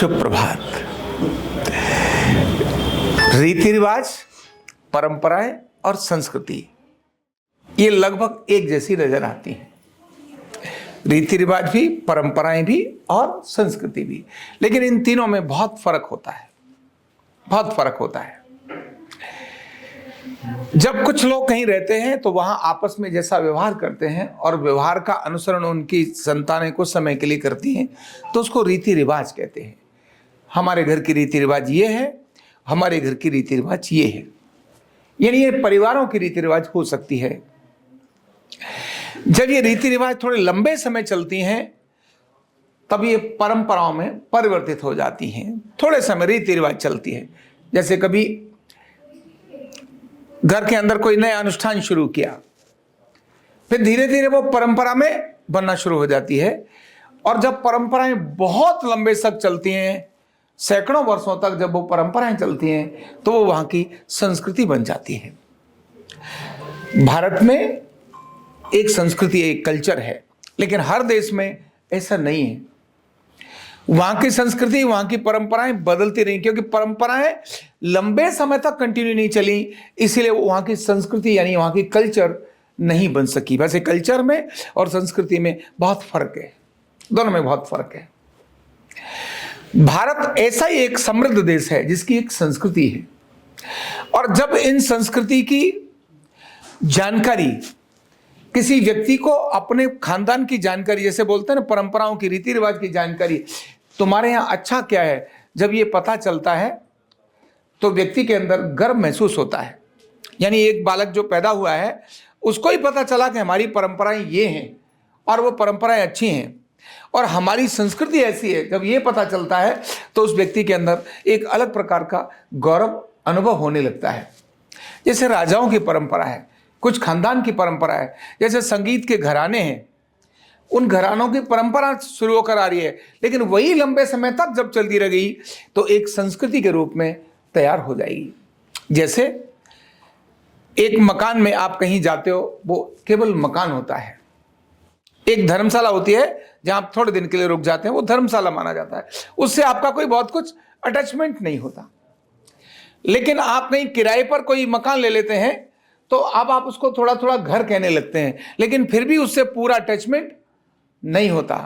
शुभ प्रभात। रीति रिवाज, परंपराएं और संस्कृति ये लगभग एक जैसी नजर आती हैं। रीति रिवाज भी, परंपराएं भी और संस्कृति भी, लेकिन इन तीनों में बहुत फर्क होता है, बहुत फर्क होता है। जब कुछ लोग कहीं रहते हैं तो वहां आपस में जैसा व्यवहार करते हैं और व्यवहार का अनुसरण उनकी संतानें कुछ समय के लिए करती हैं तो उसको रीति रिवाज कहते हैं। हमारे घर की रीति रिवाज ये है, हमारे घर की रीति रिवाज ये है, यानी ये परिवारों की रीति रिवाज हो सकती है। जब ये रीति रिवाज थोड़े लंबे समय चलती हैं तब ये परंपराओं में परिवर्तित हो जाती हैं। थोड़े समय रीति रिवाज चलती है, जैसे कभी घर के अंदर कोई नया अनुष्ठान शुरू किया, फिर धीरे धीरे वो परंपरा में बनना शुरू हो जाती है। और जब परंपराएं बहुत लंबे तक चलती हैं, सैकड़ों वर्षों तक जब वो परंपराएं चलती हैं तो वो वहां की संस्कृति बन जाती है। भारत में एक संस्कृति, एक कल्चर है, लेकिन हर देश में ऐसा नहीं है। वहां की संस्कृति, वहां की परंपराएं बदलती रही, क्योंकि परंपराएं लंबे समय तक कंटिन्यू नहीं चली, इसीलिए वहां की संस्कृति यानी वहां की कल्चर नहीं बन सकी। वैसे कल्चर में और संस्कृति में बहुत फर्क है, दोनों में बहुत फर्क है। भारत ऐसा ही एक समृद्ध देश है जिसकी एक संस्कृति है, और जब इन संस्कृति की जानकारी किसी व्यक्ति को, अपने खानदान की जानकारी, जैसे बोलते हैं ना परंपराओं की, रीति रिवाज की जानकारी, तुम्हारे यहाँ अच्छा क्या है, जब ये पता चलता है तो व्यक्ति के अंदर गर्व महसूस होता है। यानी एक बालक जो पैदा हुआ है उसको ही पता चला कि हमारी परंपराएं ये हैं और वो परंपराएं अच्छी हैं और हमारी संस्कृति ऐसी है। जब ये पता चलता है तो उस व्यक्ति के अंदर एक अलग प्रकार का गौरव अनुभव होने लगता है। जैसे राजाओं की परंपरा है, कुछ खानदान की परंपरा है, जैसे संगीत के घराने हैं, उन घरानों की परंपरा शुरू होकर आ रही है, लेकिन वही लंबे समय तक जब चलती रह गई तो एक संस्कृति के रूप में तैयार हो जाएगी। जैसे एक मकान में आप कहीं जाते हो, वो केवल मकान होता है। एक धर्मशाला होती है जहां आप थोड़े दिन के लिए रुक जाते हैं, वो धर्मशाला माना जाता है, उससे आपका कोई बहुत कुछ अटैचमेंट नहीं होता। लेकिन आप कहीं किराए पर कोई मकान ले लेते हैं तो अब आप उसको थोड़ा थोड़ा घर कहने लगते हैं, लेकिन फिर भी उससे पूरा अटैचमेंट नहीं होता।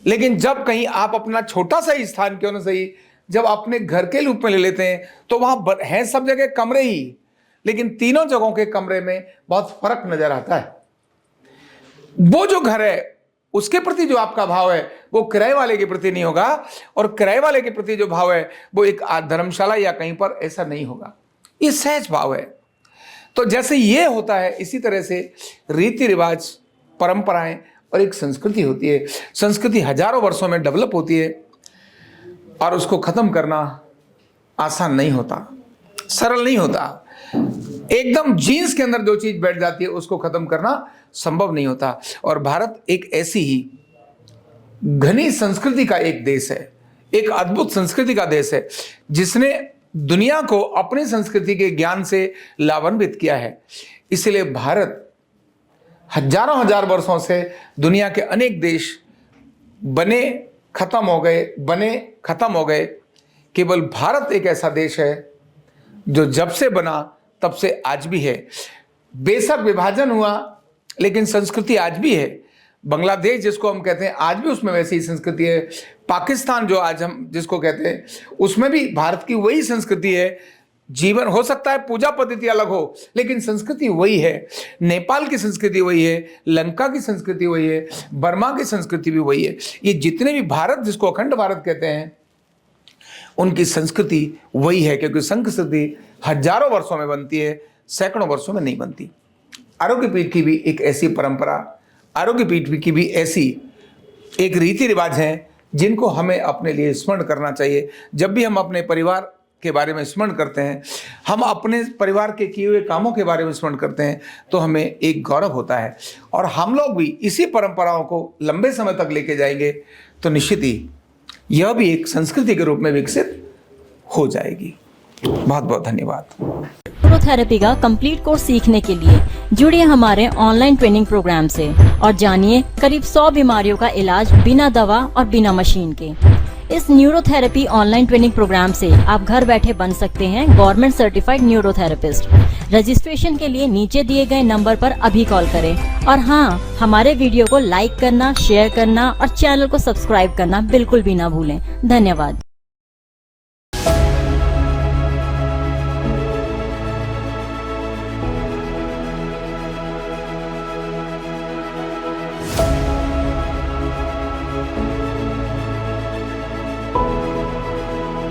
लेकिन जब कहीं आप अपना छोटा सा ही स्थान क्यों ना सही, जब अपने घर के रूप में ले लेते हैं तो वहां है सब जगह कमरे ही, लेकिन तीनों जगहों के कमरे में बहुत फर्क नजर आता है। वो जो घर है उसके प्रति जो आपका भाव है वो किराए वाले के प्रति नहीं होगा, और किराए वाले के प्रति जो भाव है वो एक धर्मशाला या कहीं पर ऐसा नहीं होगा। ये सहज भाव है। तो जैसे ये होता है, इसी तरह से रीति रिवाज, परंपराएं और एक संस्कृति होती है। संस्कृति हजारों वर्षों में डेवलप होती है और उसको खत्म करना आसान नहीं होता, सरल नहीं होता। एकदम जीन्स के अंदर जो चीज बैठ जाती है उसको खत्म करना संभव नहीं होता। और भारत एक ऐसी ही घनी संस्कृति का एक देश है, एक अद्भुत संस्कृति का देश है, जिसने दुनिया को अपनी संस्कृति के ज्ञान से लाभान्वित किया है। इसलिए भारत हजारों हजार वर्षों से दुनिया के अनेक देश बने खत्म हो गए, बने खत्म हो गए, केवल भारत एक ऐसा देश है जो जब से बना तब से आज भी है। बेशक विभाजन हुआ लेकिन संस्कृति आज भी है। बांग्लादेश जिसको हम कहते हैं आज भी उसमें वैसी ही संस्कृति है। पाकिस्तान जो आज हम जिसको कहते हैं उसमें भी भारत की वही संस्कृति है। जीवन हो सकता है पूजा पद्धति अलग हो, लेकिन संस्कृति वही है। नेपाल की संस्कृति वही है, लंका की संस्कृति वही है, बर्मा की संस्कृति भी वही है। ये जितने भी भारत जिसको अखंड भारत कहते हैं उनकी संस्कृति वही है, क्योंकि संस्कृति हजारों वर्षों में बनती है, सैकड़ों वर्षों में नहीं बनती। आरोग्य पीठ की भी एक ऐसी परंपरा, आरोग्य पीठ की भी ऐसी एक रीति रिवाज है जिनको हमें अपने लिए स्मरण करना चाहिए। जब भी हम अपने परिवार के बारे में स्मरण करते हैं, हम अपने परिवार के किए हुए कामों के बारे में स्मरण करते हैं, तो हमें एक गौरव होता है। और हम लोग भी इसी परंपराओं को लंबे समय तक लेके जाएंगे तो निश्चित ही यह भी एक संस्कृति के रूप में विकसित हो जाएगी। बहुत बहुत धन्यवाद। न्यूरोथेरेपी का कंप्लीट कोर्स सीखने के लिए जुड़िए हमारे ऑनलाइन ट्रेनिंग प्रोग्राम से और जानिए करीब 100 बीमारियों का इलाज बिना दवा और बिना मशीन के। इस न्यूरोथेरेपी ऑनलाइन ट्रेनिंग प्रोग्राम से आप घर बैठे बन सकते हैं गवर्नमेंट सर्टिफाइड न्यूरोथेरेपिस्ट। रजिस्ट्रेशन के लिए नीचे दिए गए नंबर पर अभी कॉल करें और हाँ, हमारे वीडियो को लाइक करना, शेयर करना और चैनल को सब्सक्राइब करना बिल्कुल भी ना भूलें। धन्यवाद।